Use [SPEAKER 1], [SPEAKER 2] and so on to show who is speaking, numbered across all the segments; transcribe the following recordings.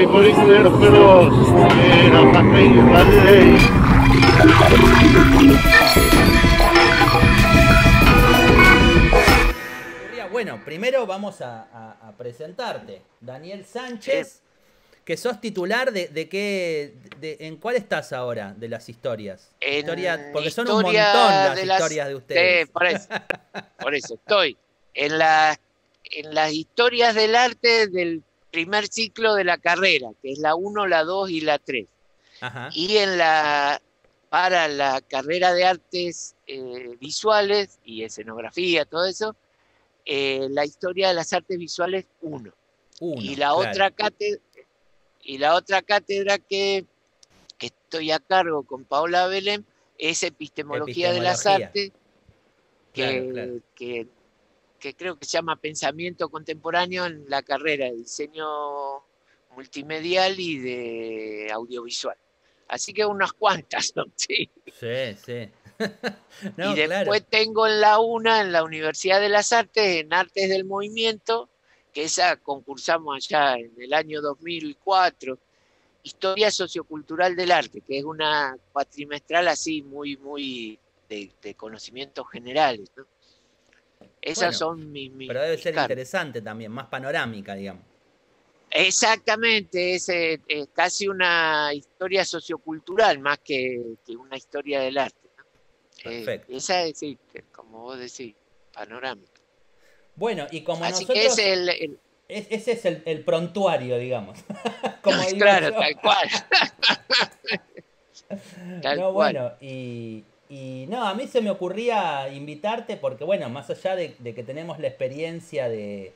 [SPEAKER 1] hay morir feroz, era más que la ley.
[SPEAKER 2] Bueno, primero vamos a presentarte. Daniel Sánchez, que sos titular de qué, ¿en cuál estás ahora de las historias? Porque son un montón las historias de ustedes.
[SPEAKER 3] Por eso estoy en las historias del arte del primer ciclo de la carrera, que es la 1, la 2 y la 3.
[SPEAKER 2] Ajá.
[SPEAKER 3] Y para la carrera de artes visuales y escenografía, todo eso, la historia de las artes visuales 1. Y la otra cátedra que estoy a cargo con Paola Belén es epistemología de las artes, que creo que se llama pensamiento contemporáneo en la carrera de diseño multimedial y de audiovisual. Así que unas cuantas, ¿no? Sí.
[SPEAKER 2] Sí. No,
[SPEAKER 3] y después tengo en la Universidad de las Artes, en Artes del Movimiento, que esa concursamos allá en el año 2004, Historia Sociocultural del Arte, que es una cuatrimestral así muy de conocimientos generales, ¿no? Esas son mis
[SPEAKER 2] pero debe ser
[SPEAKER 3] cargos.
[SPEAKER 2] Interesante también, más panorámica, digamos.
[SPEAKER 3] Exactamente, es casi una historia sociocultural más que una historia del arte, ¿no?
[SPEAKER 2] Perfecto.
[SPEAKER 3] Esa es, sí, como vos decís, panorámica.
[SPEAKER 2] Bueno, y como
[SPEAKER 3] así
[SPEAKER 2] nosotros...
[SPEAKER 3] que
[SPEAKER 2] ese es el prontuario, digamos. Como digo
[SPEAKER 3] claro,
[SPEAKER 2] yo.
[SPEAKER 3] tal cual.
[SPEAKER 2] No, bueno, y no, a mí se me ocurría invitarte porque, bueno, más allá de que tenemos la experiencia del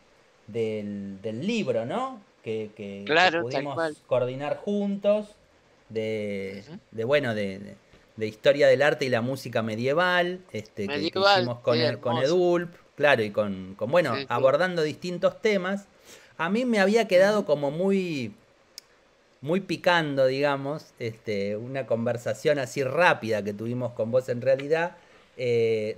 [SPEAKER 2] libro, ¿no? Que pudimos coordinar juntos, de historia del arte y la música medieval, que hicimos con Edulp, claro, y con abordando distintos temas. A mí me había quedado como muy picando, digamos, una conversación así rápida que tuvimos con vos en realidad,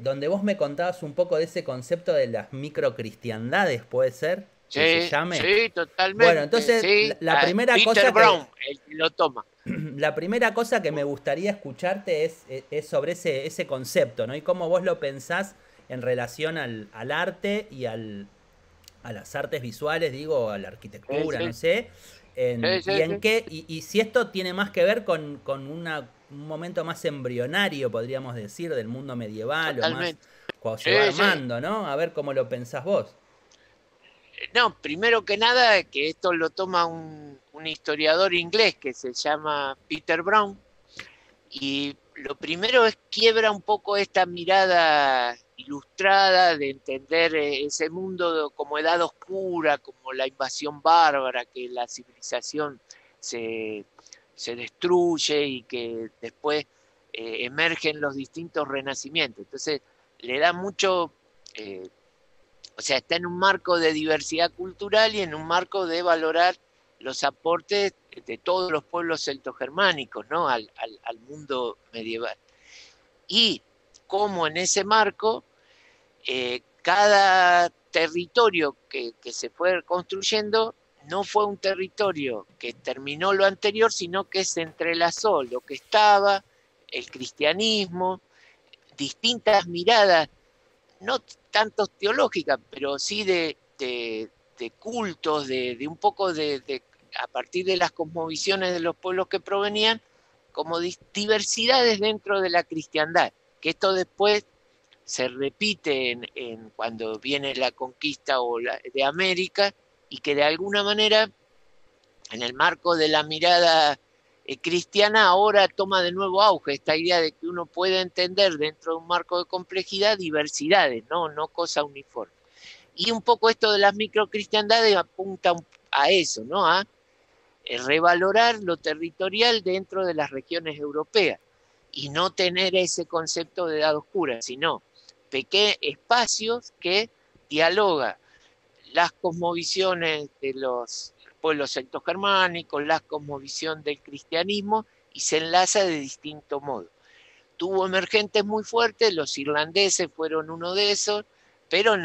[SPEAKER 2] donde vos me contabas un poco de ese concepto de las microcristiandades, ¿puede ser?
[SPEAKER 3] Que se llame. Sí, totalmente.
[SPEAKER 2] Bueno, entonces,
[SPEAKER 3] sí,
[SPEAKER 2] la primera
[SPEAKER 3] Peter
[SPEAKER 2] cosa
[SPEAKER 3] Brown, el que lo toma.
[SPEAKER 2] La primera cosa que me gustaría escucharte es sobre ese concepto, ¿no? Y cómo vos lo pensás en relación al arte y a las artes visuales, digo, a la arquitectura, no sé. Y si esto tiene más que ver con un momento más embrionario, podríamos decir, del mundo medieval, totalmente. O más cuando se va armando, ¿no? A ver cómo lo pensás vos.
[SPEAKER 3] No, primero que nada, que esto lo toma un historiador inglés que se llama Peter Brown, y lo primero es quiebra un poco esta mirada ilustrada de entender ese mundo como edad oscura, como la invasión bárbara, que la civilización se destruye y que después emergen los distintos renacimientos. Entonces le da mucho... o sea, está en un marco de diversidad cultural y en un marco de valorar los aportes de todos los pueblos celtogermánicos, ¿no? al mundo medieval. Y cómo en ese marco, cada territorio que se fue construyendo no fue un territorio que terminó lo anterior, sino que se entrelazó lo que estaba, el cristianismo, distintas miradas, no tanto teológicas, pero sí de cultos, de un poco a partir de las cosmovisiones de los pueblos que provenían, como diversidades dentro de la cristiandad, que esto después se repite en cuando viene la conquista de América, y que de alguna manera, en el marco de la mirada cristiana, ahora toma de nuevo auge esta idea de que uno puede entender dentro de un marco de complejidad diversidades, no cosa uniforme. Y un poco esto de las microcristiandades apunta a eso, ¿no? A revalorar lo territorial dentro de las regiones europeas y no tener ese concepto de edad oscura, sino pequeños espacios que dialogan las cosmovisiones de los pueblos celtogermánicos, la cosmovisión del cristianismo, y se enlaza de distinto modo. Tuvo emergentes muy fuertes, los irlandeses fueron uno de esos, pero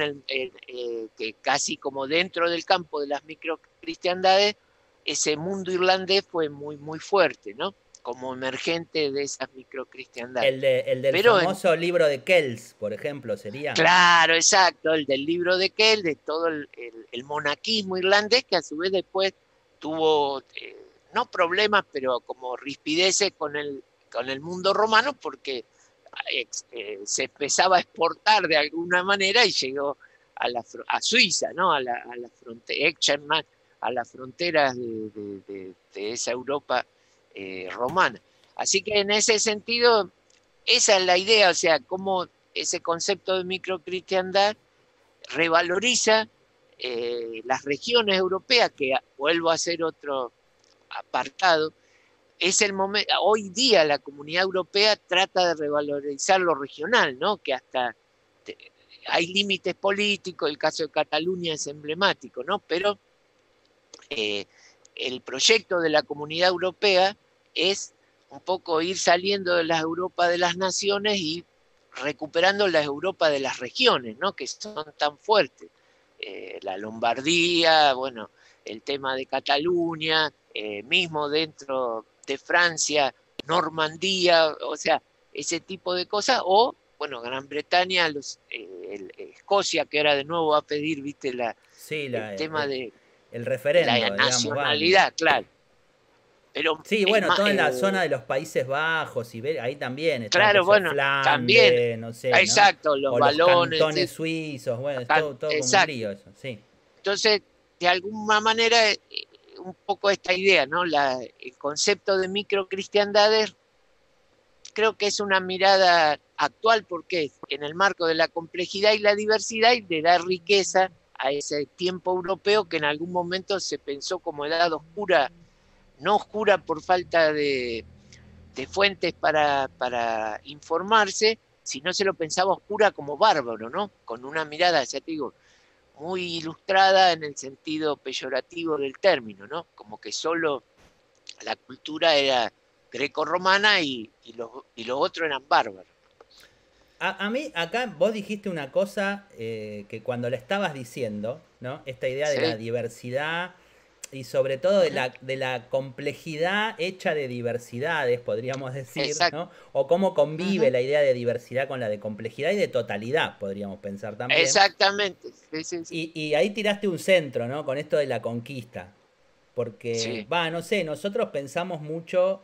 [SPEAKER 3] que casi como dentro del campo de las microcristiandades ese mundo irlandés fue muy, muy fuerte, ¿no? Como emergente de esas microcristiandades.
[SPEAKER 2] El del
[SPEAKER 3] Pero
[SPEAKER 2] famoso libro de Kells, por ejemplo, sería.
[SPEAKER 3] claro, exacto, el del libro de Kell, de todo el monaquismo irlandés, que a su vez después tuvo, no problemas, pero como rispideces con el mundo romano, porque se empezaba a exportar de alguna manera y llegó a Suiza, ¿no? A la frontera, a las fronteras de esa Europa romana. Así que en ese sentido, esa es la idea, o sea, cómo ese concepto de microcristiandad revaloriza las regiones europeas, que vuelvo a hacer otro apartado. Es el momento, hoy día la comunidad europea trata de revalorizar lo regional, ¿no? Que hasta te, hay límites políticos, el caso de Cataluña es emblemático, ¿no? Pero eh, el proyecto de la comunidad europea es un poco ir saliendo de la Europa de las naciones y recuperando la Europa de las regiones, ¿no? Que son tan fuertes. La Lombardía, bueno, el tema de Cataluña, mismo dentro de Francia, Normandía, o sea, ese tipo de cosas, o, bueno, Gran Bretaña, Escocia, que ahora de nuevo va a pedir, viste,
[SPEAKER 2] Sí,
[SPEAKER 3] el tema de
[SPEAKER 2] el
[SPEAKER 3] la
[SPEAKER 2] referendo, digamos, va.
[SPEAKER 3] nacionalidad, claro. Pero
[SPEAKER 2] Sí,
[SPEAKER 3] es
[SPEAKER 2] bueno,
[SPEAKER 3] más,
[SPEAKER 2] toda en la zona de los Países Bajos, y ahí también está, que
[SPEAKER 3] claro,
[SPEAKER 2] eso,
[SPEAKER 3] bueno, también,
[SPEAKER 2] Flandes, no sé, ¿no?
[SPEAKER 3] exacto, los
[SPEAKER 2] O los
[SPEAKER 3] balones,
[SPEAKER 2] cantones suizos, bueno, es
[SPEAKER 3] acá,
[SPEAKER 2] todo como un
[SPEAKER 3] exacto.
[SPEAKER 2] lío eso, sí.
[SPEAKER 3] Entonces, de alguna manera, un poco esta idea, ¿no? El concepto de microcristiandades creo que es una mirada actual porque en el marco de la complejidad y la diversidad y de dar riqueza a ese tiempo europeo que en algún momento se pensó como edad oscura, no oscura por falta de fuentes para informarse, sino se lo pensaba oscura como bárbaro, ¿no? Con una mirada, ya te digo, muy ilustrada en el sentido peyorativo del término, ¿no? Como que solo la cultura era greco-romana y los otros eran bárbaros.
[SPEAKER 2] A mí, acá vos dijiste una cosa que cuando la estabas diciendo, ¿no? Esta idea de la
[SPEAKER 3] Sí,
[SPEAKER 2] diversidad y sobre todo
[SPEAKER 3] uh -huh.
[SPEAKER 2] de la complejidad hecha de diversidades, podríamos decir,
[SPEAKER 3] Exacto.
[SPEAKER 2] ¿no? O cómo
[SPEAKER 3] Uh
[SPEAKER 2] convive
[SPEAKER 3] -huh.
[SPEAKER 2] la idea de diversidad con la de complejidad y de totalidad, podríamos pensar también.
[SPEAKER 3] Exactamente. Sí, sí, sí.
[SPEAKER 2] Y ahí tiraste un centro, ¿no? Con esto de la conquista. Porque,
[SPEAKER 3] Sí.
[SPEAKER 2] va, no sé, nosotros pensamos mucho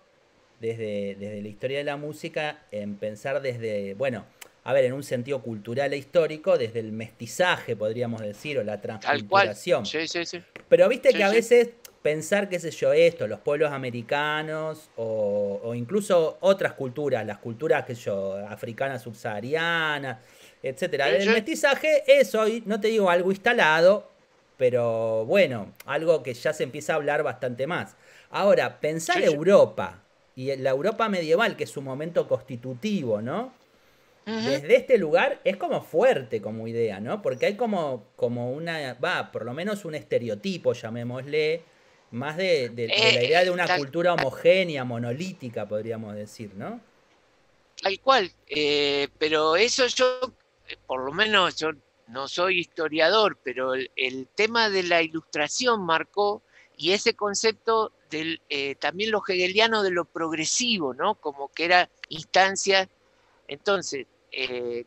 [SPEAKER 2] desde la historia de la música en pensar desde, bueno, a ver, en un sentido cultural e histórico, desde el mestizaje, podríamos decir, o la
[SPEAKER 3] Tal cual.
[SPEAKER 2] transculturación.
[SPEAKER 3] Sí, sí, sí.
[SPEAKER 2] Pero viste que
[SPEAKER 3] Sí,
[SPEAKER 2] a
[SPEAKER 3] sí.
[SPEAKER 2] veces pensar, qué sé yo, esto, los pueblos americanos o incluso otras culturas, las culturas, qué sé yo, africanas subsaharianas, etcétera.
[SPEAKER 3] Sí,
[SPEAKER 2] El
[SPEAKER 3] sí.
[SPEAKER 2] mestizaje es hoy, no te digo algo instalado, pero bueno, algo que ya se empieza a hablar bastante más. Ahora, pensar
[SPEAKER 3] Sí, sí.
[SPEAKER 2] Europa y la Europa medieval, que es su momento constitutivo, ¿no?
[SPEAKER 3] Uh -huh.
[SPEAKER 2] Desde este lugar es como fuerte como idea, ¿no? Porque hay como una, va, por lo menos un estereotipo, llamémosle, más de la idea de una
[SPEAKER 3] Tal,
[SPEAKER 2] cultura homogénea, monolítica, podríamos decir, ¿no?
[SPEAKER 3] tal cual. Pero eso yo, por lo menos yo no soy historiador, pero el tema de la ilustración marcó y ese concepto del también lo hegeliano de lo progresivo, ¿no? Como que era instancia. Entonces,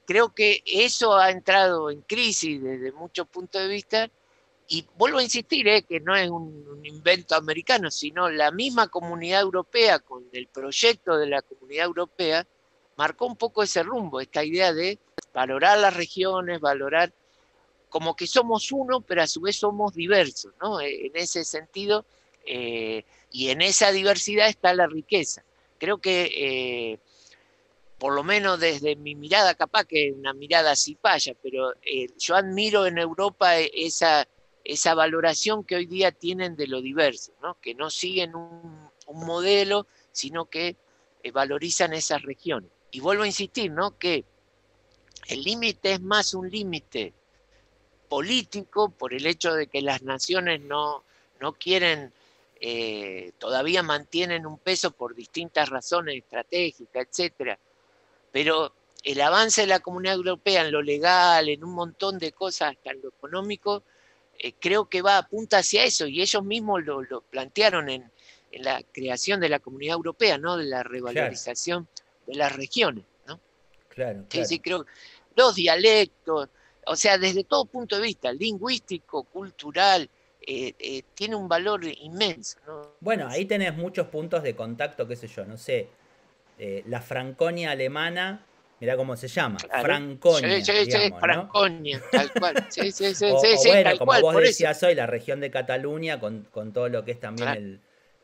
[SPEAKER 3] creo que eso ha entrado en crisis desde muchos puntos de vista y vuelvo a insistir, que no es un invento americano, sino la misma comunidad europea con el proyecto de la comunidad europea marcó un poco ese rumbo, esta idea de valorar las regiones, valorar como que somos uno, pero a su vez somos diversos, ¿no? En ese sentido, y en esa diversidad está la riqueza. Creo que por lo menos desde mi mirada, capaz que es una mirada cipaya, pero yo admiro en Europa esa valoración que hoy día tienen de lo diverso, ¿no? Que no siguen un modelo, sino que valorizan esas regiones. Y vuelvo a insistir, ¿no? Que el límite es más un límite político por el hecho de que las naciones no quieren, todavía mantienen un peso por distintas razones estratégicas, etcétera, pero el avance de la comunidad europea en lo legal, en un montón de cosas, hasta en lo económico, creo que apunta hacia eso, y ellos mismos lo plantearon en la creación de la Comunidad Europea, ¿no? De la
[SPEAKER 2] Claro,
[SPEAKER 3] revalorización de las regiones, ¿no?
[SPEAKER 2] claro,
[SPEAKER 3] Sí,
[SPEAKER 2] claro.
[SPEAKER 3] sí, creo que los dialectos, o sea, desde todo punto de vista, lingüístico, cultural, tiene un valor inmenso, ¿no?
[SPEAKER 2] Bueno, ahí tenés muchos puntos de contacto, qué sé yo, no sé. La Franconia alemana, mirá cómo se llama,
[SPEAKER 3] Claro. Sí,
[SPEAKER 2] Franconia,
[SPEAKER 3] sí, sí,
[SPEAKER 2] digamos, ¿no?
[SPEAKER 3] Franconia, tal cual. Sí, sí, sí, sí,
[SPEAKER 2] O
[SPEAKER 3] sí,
[SPEAKER 2] bueno,
[SPEAKER 3] tal
[SPEAKER 2] como
[SPEAKER 3] cual,
[SPEAKER 2] vos
[SPEAKER 3] por eso.
[SPEAKER 2] decías hoy, la región de Cataluña con todo lo que es también
[SPEAKER 3] Claro,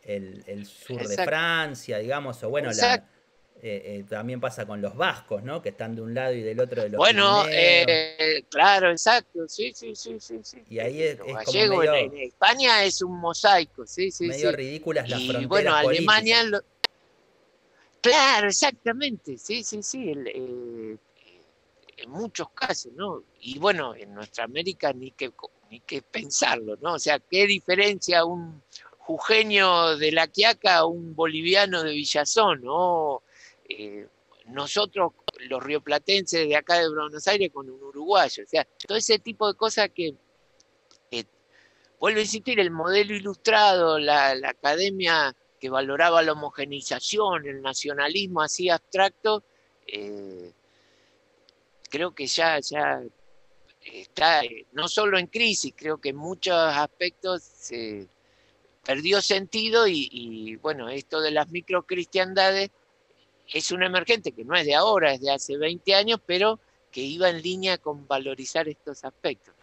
[SPEAKER 2] el sur de
[SPEAKER 3] exacto,
[SPEAKER 2] Francia, digamos, o bueno,
[SPEAKER 3] exacto.
[SPEAKER 2] también pasa con los vascos, ¿no? Que están de un lado y del otro de los
[SPEAKER 3] Bueno,
[SPEAKER 2] Pirineos.
[SPEAKER 3] claro, exacto, sí, sí, sí, sí, sí.
[SPEAKER 2] Y ahí
[SPEAKER 3] Los
[SPEAKER 2] es como
[SPEAKER 3] gallegos en España es un mosaico, sí, sí,
[SPEAKER 2] medio
[SPEAKER 3] sí.
[SPEAKER 2] ridículas las
[SPEAKER 3] Y bueno,
[SPEAKER 2] fronteras políticas.
[SPEAKER 3] Alemania, claro, exactamente, sí, sí, sí, en muchos casos, ¿no? Y bueno, en nuestra América ni que pensarlo, ¿no? O sea, ¿qué diferencia un jujeño de La Quiaca a un boliviano de Villazón, ¿no? Eh, nosotros, los rioplatenses de acá de Buenos Aires, con un uruguayo, o sea, todo ese tipo de cosas que vuelvo a insistir, el modelo ilustrado, la academia que valoraba la homogeneización, el nacionalismo así abstracto, eh, creo que ya está no solo en crisis, creo que en muchos aspectos se perdió sentido bueno, esto de las microcristiandades es un emergente que no es de ahora, es de hace 20 años, pero que iba en línea con valorizar estos aspectos.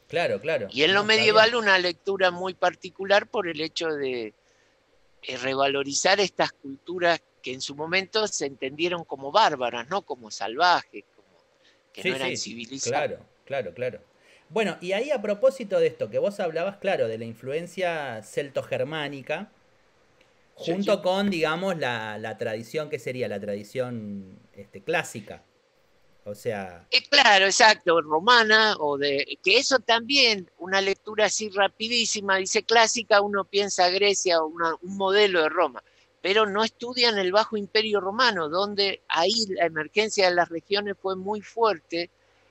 [SPEAKER 2] Claro, claro.
[SPEAKER 3] Y en lo
[SPEAKER 2] No, está bien.
[SPEAKER 3] medieval una lectura muy particular por el hecho de revalorizar estas culturas que en su momento se entendieron como bárbaras, no como salvajes, como que no
[SPEAKER 2] Sí,
[SPEAKER 3] eran
[SPEAKER 2] sí,
[SPEAKER 3] civilizadas.
[SPEAKER 2] claro, claro, claro. Bueno, y ahí a propósito de esto que vos hablabas, claro, de la influencia celto-germánica,
[SPEAKER 3] Sí, sí.
[SPEAKER 2] junto con, digamos, la tradición que sería la tradición clásica. O sea,
[SPEAKER 3] Claro, exacto, romana, o de que eso también, una lectura así rapidísima, dice clásica, uno piensa Grecia, un modelo de Roma, pero no estudian el Bajo Imperio Romano, donde ahí la emergencia de las regiones fue muy fuerte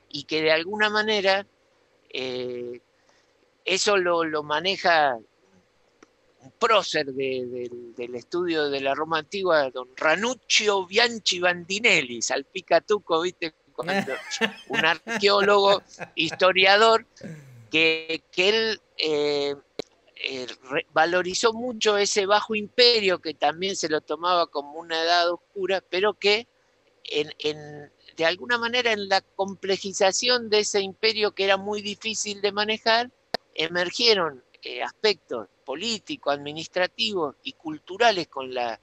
[SPEAKER 3] y que de alguna manera eh, eso lo maneja un prócer del estudio de la Roma antigua, don Ranuccio Bianchi Bandinelli, salpicatuco, ¿viste? Cuando un arqueólogo, historiador, que él valorizó mucho ese bajo imperio, que también se lo tomaba como una edad oscura, pero que de alguna manera en la complejización de ese imperio que era muy difícil de manejar, emergieron aspectos políticos, administrativos y culturales con la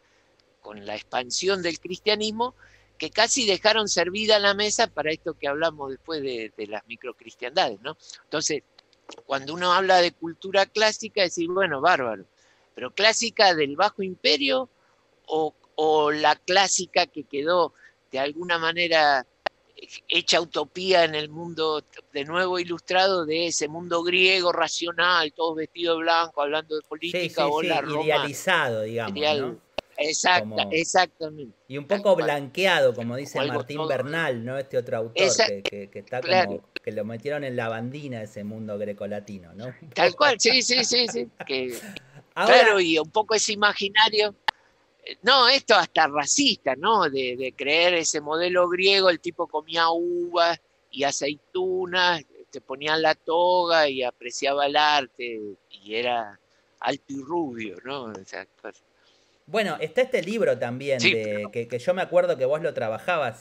[SPEAKER 3] expansión del cristianismo que casi dejaron servida la mesa para esto que hablamos después de las microcristiandades, ¿no? Entonces, cuando uno habla de cultura clásica, decir, bueno, bárbaro, pero clásica del Bajo Imperio o la clásica que quedó de alguna manera hecha utopía en el mundo de nuevo ilustrado de ese mundo griego racional, todos vestidos de blanco, hablando de
[SPEAKER 2] sí,
[SPEAKER 3] política,
[SPEAKER 2] sí,
[SPEAKER 3] o la
[SPEAKER 2] sí,
[SPEAKER 3] Roma
[SPEAKER 2] idealizado, digamos, ¿no?
[SPEAKER 3] imperial. Exacta,
[SPEAKER 2] Como,
[SPEAKER 3] exactamente,
[SPEAKER 2] y un
[SPEAKER 3] tal
[SPEAKER 2] poco
[SPEAKER 3] cual.
[SPEAKER 2] blanqueado, como
[SPEAKER 3] Como
[SPEAKER 2] dice
[SPEAKER 3] algo
[SPEAKER 2] Martín
[SPEAKER 3] todo.
[SPEAKER 2] Bernal, ¿no? Este otro autor
[SPEAKER 3] Esa,
[SPEAKER 2] que está
[SPEAKER 3] claro,
[SPEAKER 2] como, que lo metieron en la bandina ese mundo grecolatino, ¿no? Un
[SPEAKER 3] tal
[SPEAKER 2] poco.
[SPEAKER 3] cual, sí, sí, sí, sí. Claro,
[SPEAKER 2] Ahora,
[SPEAKER 3] y un poco ese imaginario. No, esto hasta racista, ¿no? De creer ese modelo griego, el tipo comía uvas y aceitunas, te ponía la toga y apreciaba el arte y era alto y rubio, ¿no? O sea,
[SPEAKER 2] bueno, está este libro también
[SPEAKER 3] sí,
[SPEAKER 2] de que yo me acuerdo que vos lo trabajabas,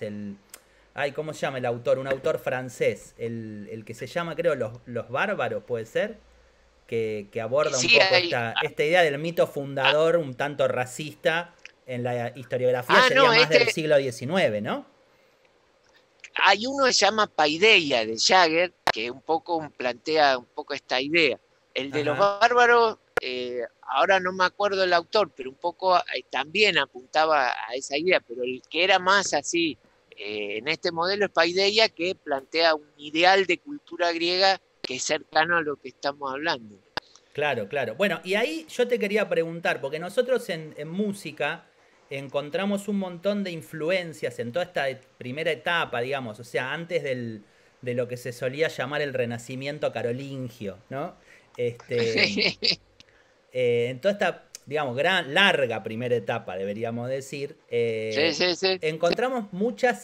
[SPEAKER 2] ay, ¿cómo se llama el autor? Un autor francés, el que se llama, creo, Los Bárbaros, ¿puede ser? Que aborda un
[SPEAKER 3] sí
[SPEAKER 2] poco
[SPEAKER 3] hay.
[SPEAKER 2] esta idea del mito fundador un tanto racista en la historiografía sería
[SPEAKER 3] No,
[SPEAKER 2] más del siglo XIX, ¿no?
[SPEAKER 3] hay uno que se llama Paideia de Jagger, que un poco plantea un poco esta idea. El de los
[SPEAKER 2] Ajá.
[SPEAKER 3] bárbaros, ahora no me acuerdo el autor, pero un poco también apuntaba a esa idea, pero el que era más así en este modelo es Paideia, que plantea un ideal de cultura griega que es cercano a lo que estamos hablando.
[SPEAKER 2] Claro, claro. Bueno, y ahí yo te quería preguntar, porque nosotros en música encontramos un montón de influencias en toda esta primera etapa, digamos, o sea, antes de lo que se solía llamar el Renacimiento carolingio, ¿no? Este, en toda esta, digamos, larga primera etapa, deberíamos decir,
[SPEAKER 3] Sí.
[SPEAKER 2] encontramos muchas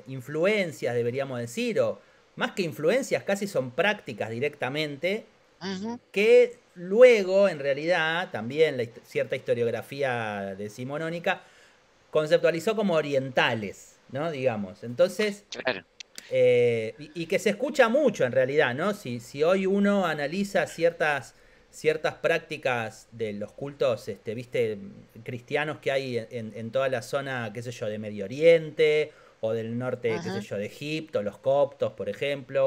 [SPEAKER 2] influencias, deberíamos decir, o más que influencias, casi son prácticas directamente,
[SPEAKER 3] Ujú.
[SPEAKER 2] que luego, en realidad, también cierta historiografía decimonónica conceptualizó como orientales, ¿no? Digamos. Entonces,
[SPEAKER 3] Claro.
[SPEAKER 2] y que se escucha mucho en realidad, ¿no? Si hoy uno analiza ciertas prácticas de los cultos, viste, cristianos que hay en toda la zona, qué sé yo, de Medio Oriente, o del norte, qué sé
[SPEAKER 3] Ujú.
[SPEAKER 2] yo, de Egipto, los coptos, por ejemplo,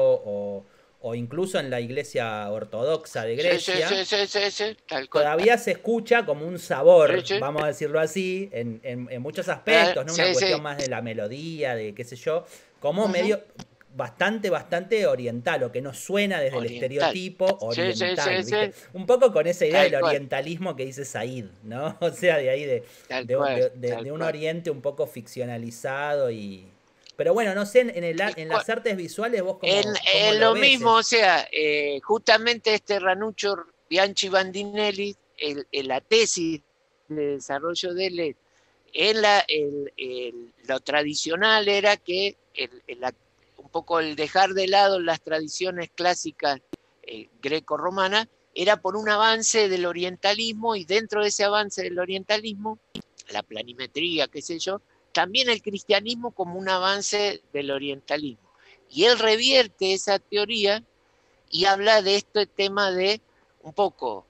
[SPEAKER 2] o incluso en la iglesia ortodoxa de Grecia,
[SPEAKER 3] Sí, tal cual.
[SPEAKER 2] todavía se escucha como un
[SPEAKER 3] Sí,
[SPEAKER 2] sabor,
[SPEAKER 3] sí.
[SPEAKER 2] vamos a decirlo así, en muchos
[SPEAKER 3] Claro,
[SPEAKER 2] aspectos, ¿no? Una
[SPEAKER 3] sí,
[SPEAKER 2] cuestión
[SPEAKER 3] sí.
[SPEAKER 2] más de la melodía, de qué sé yo, como
[SPEAKER 3] Ujú.
[SPEAKER 2] medio bastante oriental, o que nos suena desde el
[SPEAKER 3] Oriental.
[SPEAKER 2] estereotipo
[SPEAKER 3] Sí,
[SPEAKER 2] oriental, ¿viste?
[SPEAKER 3] sí.
[SPEAKER 2] Un poco con esa idea del
[SPEAKER 3] Tal cual,
[SPEAKER 2] orientalismo que dice Said, ¿no? O sea, de ahí
[SPEAKER 3] tal cual, tal
[SPEAKER 2] de un
[SPEAKER 3] cual.
[SPEAKER 2] oriente un poco ficcionalizado y... Pero bueno, no sé,
[SPEAKER 3] Y
[SPEAKER 2] en las artes visuales vos cómo
[SPEAKER 3] en
[SPEAKER 2] lo
[SPEAKER 3] lo
[SPEAKER 2] ves.
[SPEAKER 3] mismo, o sea, justamente este Ranuccio Bianchi Bandinelli, la tesis de desarrollo de él, lo tradicional era que un poco el dejar de lado las tradiciones clásicas greco-romanas era por un avance del orientalismo y dentro de ese avance del orientalismo, la planimetría, qué sé yo, también el cristianismo como un avance del orientalismo. Y él revierte esa teoría y habla de este tema de un poco,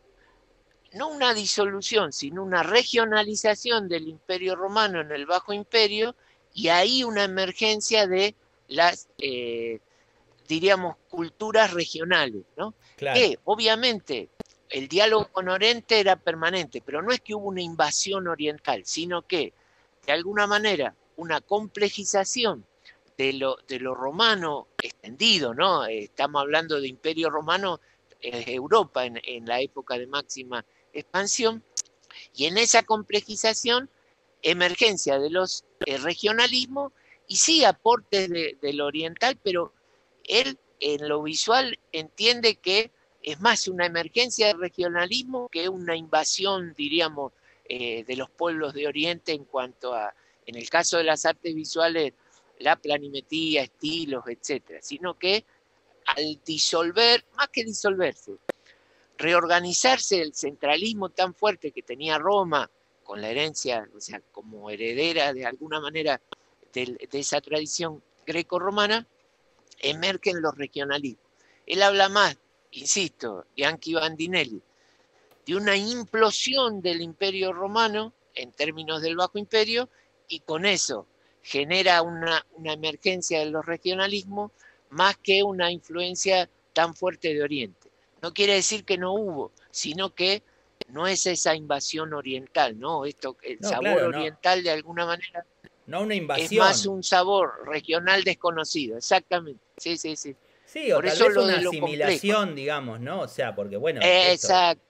[SPEAKER 3] no una disolución, sino una regionalización del imperio romano en el Bajo Imperio y ahí una emergencia de las, diríamos, culturas regionales, ¿no?
[SPEAKER 2] Claro.
[SPEAKER 3] Que obviamente el diálogo con Oriente era permanente, pero no es que hubo una invasión oriental, sino que de alguna manera una complejización de lo romano extendido, ¿no? Estamos hablando de imperio romano, Europa en la época de máxima expansión, y en esa complejización, emergencia de los regionalismos y sí aportes del oriental, pero él en lo visual entiende que es más una emergencia de regionalismo que una invasión, diríamos, de los pueblos de Oriente en cuanto a, en el caso de las artes visuales, la planimetría, estilos, etcétera, sino que al disolver, más que disolverse, reorganizarse el centralismo tan fuerte que tenía Roma con la herencia, o sea, como heredera de alguna manera de esa tradición greco-romana, emergen los regionalismos. Él habla más, insisto, Bianchi Bandinelli, de una implosión del imperio romano en términos del Bajo Imperio y con eso genera una emergencia de los regionalismos más que una influencia tan fuerte de Oriente. No quiere decir que no hubo, sino que no es esa invasión oriental, ¿no? Esto, el
[SPEAKER 2] No,
[SPEAKER 3] sabor
[SPEAKER 2] claro, no.
[SPEAKER 3] oriental de alguna manera
[SPEAKER 2] No una
[SPEAKER 3] es más
[SPEAKER 2] invasión.
[SPEAKER 3] un sabor regional desconocido, exactamente. Sí.
[SPEAKER 2] Sí, o
[SPEAKER 3] Por
[SPEAKER 2] tal
[SPEAKER 3] eso
[SPEAKER 2] vez
[SPEAKER 3] lo
[SPEAKER 2] una
[SPEAKER 3] de lo complejo.
[SPEAKER 2] asimilación, digamos, ¿no? O sea, porque bueno, esto,
[SPEAKER 3] Exacto,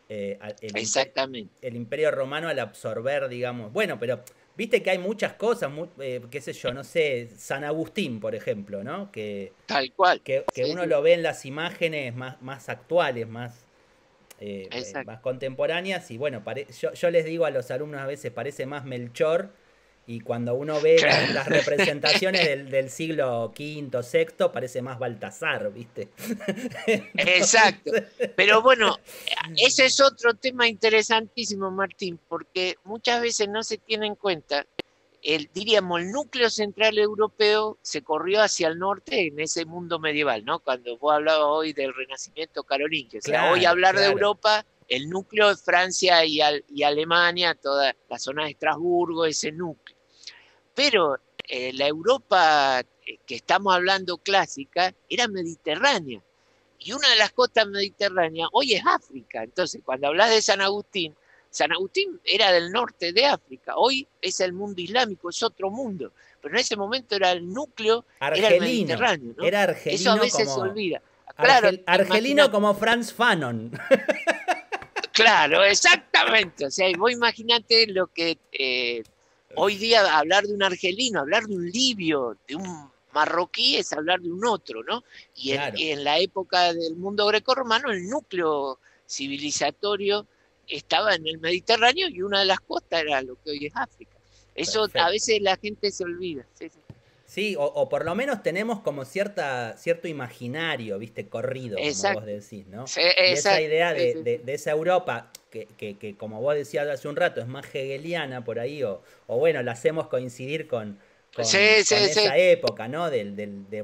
[SPEAKER 2] el,
[SPEAKER 3] exactamente.
[SPEAKER 2] el imperio romano al absorber, digamos, bueno, pero viste que hay muchas cosas, qué sé yo, no sé, San Agustín, por ejemplo, ¿no?
[SPEAKER 3] Tal cual.
[SPEAKER 2] Que
[SPEAKER 3] Sí,
[SPEAKER 2] uno
[SPEAKER 3] sí,
[SPEAKER 2] lo ve en las imágenes más actuales,
[SPEAKER 3] exacto.
[SPEAKER 2] más contemporáneas, y bueno, yo les digo a los alumnos a veces, parece más Melchor. Y cuando uno ve
[SPEAKER 3] Claro.
[SPEAKER 2] las representaciones del siglo V, sexto, parece más Baltasar, ¿viste?
[SPEAKER 3] Exacto.
[SPEAKER 2] Entonces,
[SPEAKER 3] Pero bueno, ese es otro tema interesantísimo, Martín, porque muchas veces no se tiene en cuenta, diríamos, el núcleo central europeo se corrió hacia el norte en ese mundo medieval, ¿no? Cuando vos hablabas hoy del Renacimiento carolingio. O sea, hoy
[SPEAKER 2] claro,
[SPEAKER 3] hablar de
[SPEAKER 2] claro.
[SPEAKER 3] Europa, el núcleo es Francia y Alemania, toda la zona de Estrasburgo, ese núcleo. Pero la Europa que estamos hablando clásica era mediterránea. Y una de las costas mediterráneas hoy es África. Entonces, cuando hablas de San Agustín era del norte de África. Hoy es el mundo islámico, es otro mundo. Pero en ese momento era el núcleo, era el
[SPEAKER 2] Argelino.
[SPEAKER 3] Mediterráneo, ¿no?
[SPEAKER 2] Era
[SPEAKER 3] Eso a
[SPEAKER 2] argelino
[SPEAKER 3] veces se
[SPEAKER 2] como.
[SPEAKER 3] olvida. Claro,
[SPEAKER 2] Argelino
[SPEAKER 3] imagínate.
[SPEAKER 2] como Franz Fanon.
[SPEAKER 3] Claro, exactamente. O sea, vos imaginate lo que Hoy día hablar de un argelino, hablar de un libio, de un marroquí es hablar de un otro, ¿no?
[SPEAKER 2] Claro,
[SPEAKER 3] Y en la época del mundo grecorromano el núcleo civilizatorio estaba en el Mediterráneo y una de las costas era lo que hoy es África. Eso a
[SPEAKER 2] perfecto.
[SPEAKER 3] veces la gente se olvida. Sí, sí.
[SPEAKER 2] Sí, o por lo menos tenemos como cierto imaginario, viste, corrido, como vos
[SPEAKER 3] Exacto,
[SPEAKER 2] decís, ¿no?
[SPEAKER 3] sí,
[SPEAKER 2] Y esa
[SPEAKER 3] exacto.
[SPEAKER 2] idea
[SPEAKER 3] Sí,
[SPEAKER 2] de,
[SPEAKER 3] sí,
[SPEAKER 2] de-
[SPEAKER 3] sí.
[SPEAKER 2] de esa Europa, que como vos decías hace un rato, es más hegeliana por ahí, o bueno, la hacemos coincidir con,
[SPEAKER 3] Sí,
[SPEAKER 2] con
[SPEAKER 3] sí, sí.
[SPEAKER 2] esa época, ¿no?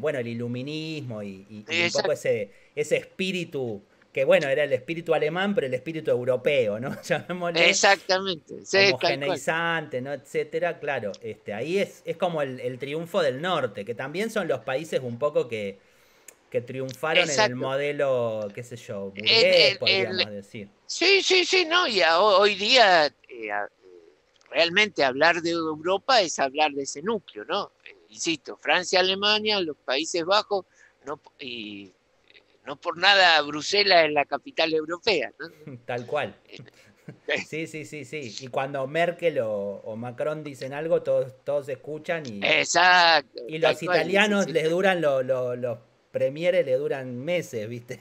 [SPEAKER 2] Bueno, el iluminismo y un poco
[SPEAKER 3] Exacto.
[SPEAKER 2] ese espíritu, que bueno, era el espíritu alemán, pero el espíritu europeo, ¿no? Llamémosle
[SPEAKER 3] Exactamente. Sí, tal cual.
[SPEAKER 2] homogeneizante, ¿no? Etcétera, claro, ahí es como el triunfo del norte, que también son los países un poco que triunfaron en el
[SPEAKER 3] Exacto.
[SPEAKER 2] modelo, qué sé yo,
[SPEAKER 3] En,
[SPEAKER 2] burgués,
[SPEAKER 3] en- en-
[SPEAKER 2] podríamos decir.
[SPEAKER 3] sí, sí, sí, no. Y hoy día realmente hablar de Europa es hablar de ese núcleo, ¿no? Insisto, Francia, Alemania, los Países Bajos, no, y no por nada Bruselas es la capital europea, ¿no?
[SPEAKER 2] Tal cual.
[SPEAKER 3] Eh,
[SPEAKER 2] Sí, sí, sí, sí. Y cuando Merkel o Macron dicen algo, todos escuchan
[SPEAKER 3] Exacto,
[SPEAKER 2] y
[SPEAKER 3] tal
[SPEAKER 2] los
[SPEAKER 3] cual, sí,
[SPEAKER 2] italianos
[SPEAKER 3] sí.
[SPEAKER 2] les duran, los premieres le duran meses, ¿viste?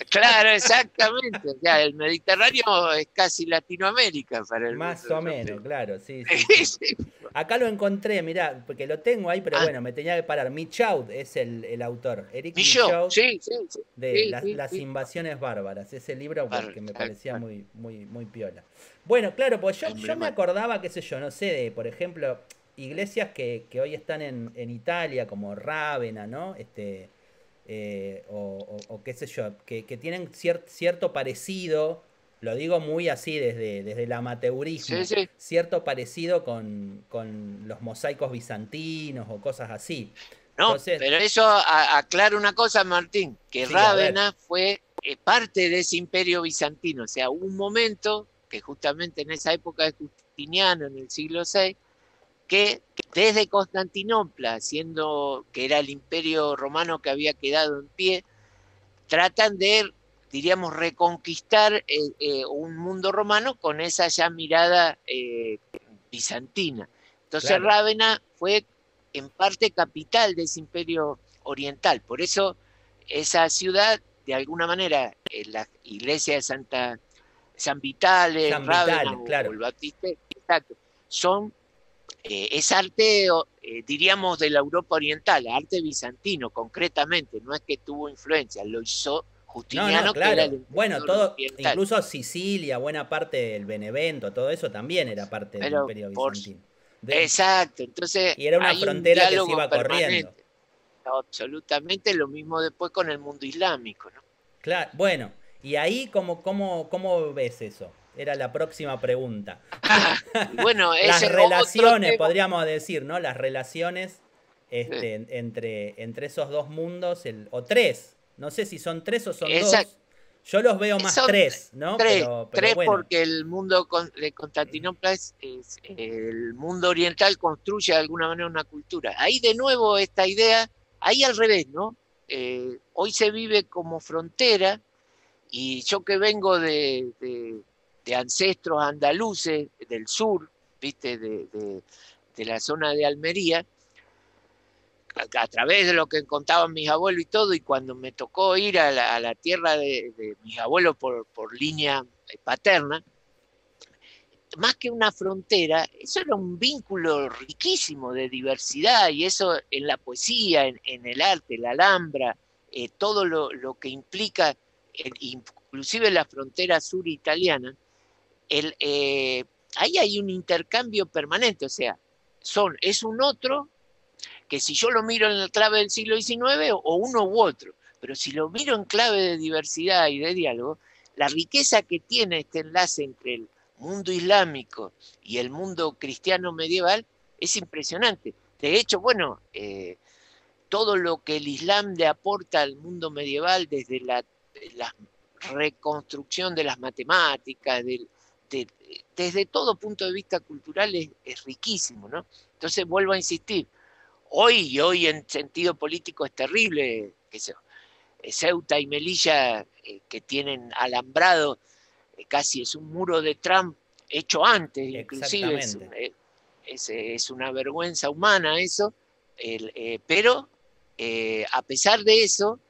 [SPEAKER 3] Claro, exactamente. Ya, el Mediterráneo es casi Latinoamérica para el mundo
[SPEAKER 2] Más o menos,
[SPEAKER 3] europeo.
[SPEAKER 2] claro, sí, sí, sí.
[SPEAKER 3] Sí.
[SPEAKER 2] Acá lo encontré, mirá, porque lo tengo ahí, pero
[SPEAKER 3] Ah,
[SPEAKER 2] bueno, me tenía que parar. Michaud es el autor, Eric
[SPEAKER 3] Milló,
[SPEAKER 2] Michaud,
[SPEAKER 3] sí, sí, sí,
[SPEAKER 2] de
[SPEAKER 3] sí,
[SPEAKER 2] las,
[SPEAKER 3] sí,
[SPEAKER 2] las
[SPEAKER 3] sí.
[SPEAKER 2] invasiones bárbaras. Ese libro que me
[SPEAKER 3] Tal
[SPEAKER 2] parecía
[SPEAKER 3] cual,
[SPEAKER 2] muy, muy, muy piola. Bueno, claro, pues yo me
[SPEAKER 3] emblemático.
[SPEAKER 2] acordaba, qué sé yo, no sé, de, por ejemplo, iglesias que hoy están en Italia, como Rávena, ¿no? O qué sé yo, que tienen cierto parecido, lo digo muy así desde el
[SPEAKER 3] Sí,
[SPEAKER 2] amateurismo,
[SPEAKER 3] sí.
[SPEAKER 2] cierto parecido con los mosaicos bizantinos o cosas así.
[SPEAKER 3] No,
[SPEAKER 2] Entonces,
[SPEAKER 3] pero eso aclara una cosa, Martín, que
[SPEAKER 2] sí, a ver,
[SPEAKER 3] Rávena fue parte de ese imperio bizantino. O sea, hubo un momento que justamente en esa época de Justiniano, en el siglo VI, que desde Constantinopla, siendo que era el imperio romano que había quedado en pie, tratan de, diríamos, reconquistar un mundo romano con esa ya mirada bizantina. Entonces
[SPEAKER 2] claro,
[SPEAKER 3] Rávena fue en parte capital de ese imperio oriental. Por eso esa ciudad, de alguna manera, la iglesia de San Vitale,
[SPEAKER 2] San
[SPEAKER 3] Rávena
[SPEAKER 2] Vital,
[SPEAKER 3] o
[SPEAKER 2] claro.
[SPEAKER 3] el Batiste, exacto, son es arte, diríamos, de la Europa Oriental, arte bizantino concretamente, no es que tuvo influencia, lo hizo
[SPEAKER 2] No, no,
[SPEAKER 3] Justiniano, que era el
[SPEAKER 2] claro. Bueno,
[SPEAKER 3] emperador
[SPEAKER 2] todo,
[SPEAKER 3] oriental.
[SPEAKER 2] incluso Sicilia, buena parte del Benevento, todo eso también era parte del
[SPEAKER 3] Pero
[SPEAKER 2] Imperio
[SPEAKER 3] por
[SPEAKER 2] Bizantino.
[SPEAKER 3] exacto, entonces
[SPEAKER 2] Y era una
[SPEAKER 3] hay un
[SPEAKER 2] frontera que se
[SPEAKER 3] diálogo
[SPEAKER 2] iba corriendo.
[SPEAKER 3] permanente, absolutamente lo mismo después con el mundo islámico, ¿no?
[SPEAKER 2] Claro, bueno, y ahí cómo ves eso? Era la próxima pregunta.
[SPEAKER 3] Y bueno,
[SPEAKER 2] Las
[SPEAKER 3] ese es otro
[SPEAKER 2] relaciones,
[SPEAKER 3] tema.
[SPEAKER 2] podríamos decir, ¿no? Las relaciones
[SPEAKER 3] eh,
[SPEAKER 2] entre esos dos mundos, o tres. No sé si son tres o son
[SPEAKER 3] Esa,
[SPEAKER 2] dos. Yo los veo más
[SPEAKER 3] son
[SPEAKER 2] tres, ¿no? Pero
[SPEAKER 3] tres
[SPEAKER 2] bueno,
[SPEAKER 3] porque el mundo de Constantinopla el mundo oriental construye de alguna manera una cultura. Ahí de nuevo esta idea, ahí al revés, ¿no? Hoy se vive como frontera y yo que vengo de ancestros andaluces del sur, viste, de la zona de Almería, a través de lo que contaban mis abuelos y todo, y cuando me tocó ir a la tierra de mis abuelos por línea paterna, más que una frontera, eso era un vínculo riquísimo de diversidad y eso en la poesía, en el arte, la Alhambra, todo lo que implica, inclusive la frontera sur italiana, el, ahí hay un intercambio permanente, o sea, es un otro que si yo lo miro en la clave del siglo XIX o uno u otro, pero si lo miro en clave de diversidad y de diálogo, la riqueza que tiene este enlace entre el mundo islámico y el mundo cristiano medieval es impresionante. De hecho, bueno, todo lo que el Islam le aporta al mundo medieval desde la reconstrucción de las matemáticas, de, desde todo punto de vista cultural es riquísimo, ¿no? Entonces vuelvo a insistir, hoy en sentido político es terrible, que Ceuta y Melilla que tienen alambrado, casi es un muro de Trump hecho antes, inclusive
[SPEAKER 2] exactamente.
[SPEAKER 3] es una vergüenza humana eso, pero a pesar de eso,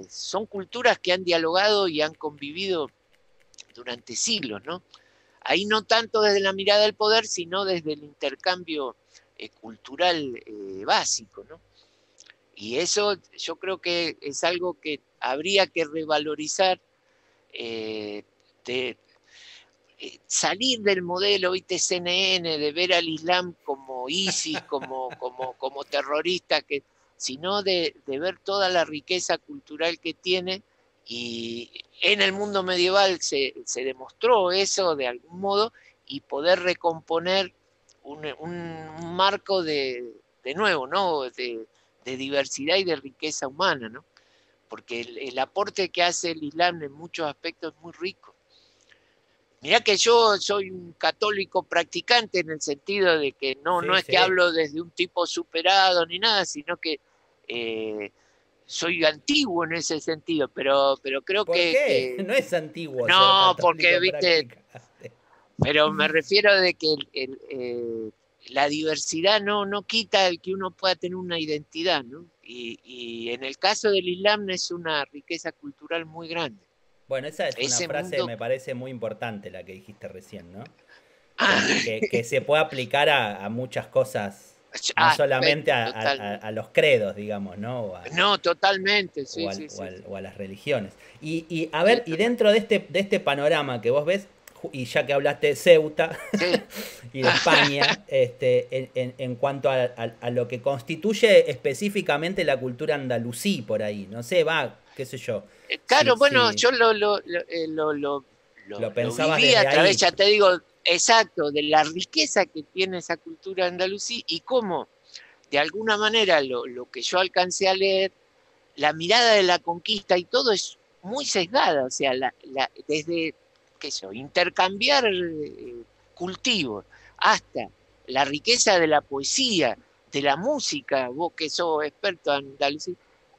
[SPEAKER 3] son culturas que han dialogado y han convivido durante siglos, ¿no? Ahí no tanto desde la mirada del poder, sino desde el intercambio cultural básico, ¿no? Y eso yo creo que es algo que habría que revalorizar, salir del modelo, ¿viste? CNN, de ver al Islam como ISIS, como terrorista, sino de ver toda la riqueza cultural que tiene. Y en el mundo medieval se demostró eso de algún modo, y poder recomponer un marco de nuevo, ¿no? De diversidad y de riqueza humana, ¿no? Porque el aporte que hace el Islam en muchos aspectos es muy rico. Mirá que yo soy un católico practicante, en el sentido de que no es que hablo desde un tipo superado ni nada, sino que soy antiguo en ese sentido, pero creo
[SPEAKER 2] ¿Por
[SPEAKER 3] que
[SPEAKER 2] qué? No es antiguo.
[SPEAKER 3] no,
[SPEAKER 2] ser
[SPEAKER 3] porque,
[SPEAKER 2] católico
[SPEAKER 3] viste,
[SPEAKER 2] practicante.
[SPEAKER 3] pero me refiero de que la diversidad no quita el que uno pueda tener una identidad, ¿no? Y en el caso del Islam es una riqueza cultural muy grande.
[SPEAKER 2] Bueno, esa es una
[SPEAKER 3] Ese
[SPEAKER 2] frase que
[SPEAKER 3] mundo...
[SPEAKER 2] me parece muy importante, la que dijiste recién, ¿no?
[SPEAKER 3] Ah,
[SPEAKER 2] Que se puede aplicar a muchas cosas, no solamente a los credos, digamos, ¿no?
[SPEAKER 3] No, totalmente, sí,
[SPEAKER 2] O a,
[SPEAKER 3] sí,
[SPEAKER 2] o
[SPEAKER 3] sí.
[SPEAKER 2] a- o a las religiones. Y a
[SPEAKER 3] Sí,
[SPEAKER 2] ver, y
[SPEAKER 3] total.
[SPEAKER 2] dentro de este panorama que vos ves, y ya que hablaste de Ceuta
[SPEAKER 3] Sí.
[SPEAKER 2] y de España, en cuanto a lo que constituye específicamente la cultura andalusí por ahí, no sé, va, qué sé yo,
[SPEAKER 3] Claro, bueno,
[SPEAKER 2] si
[SPEAKER 3] yo
[SPEAKER 2] lo
[SPEAKER 3] lo
[SPEAKER 2] pensabas
[SPEAKER 3] viví a
[SPEAKER 2] desde
[SPEAKER 3] través,
[SPEAKER 2] ahí.
[SPEAKER 3] ya te digo, exacto, de la riqueza que tiene esa cultura andalusí, y cómo, de alguna manera, lo que yo alcancé a leer, la mirada de la conquista y todo es muy sesgada, o sea, desde, qué sé yo, intercambiar cultivos hasta la riqueza de la poesía, de la música, vos que sos experto en andalusí,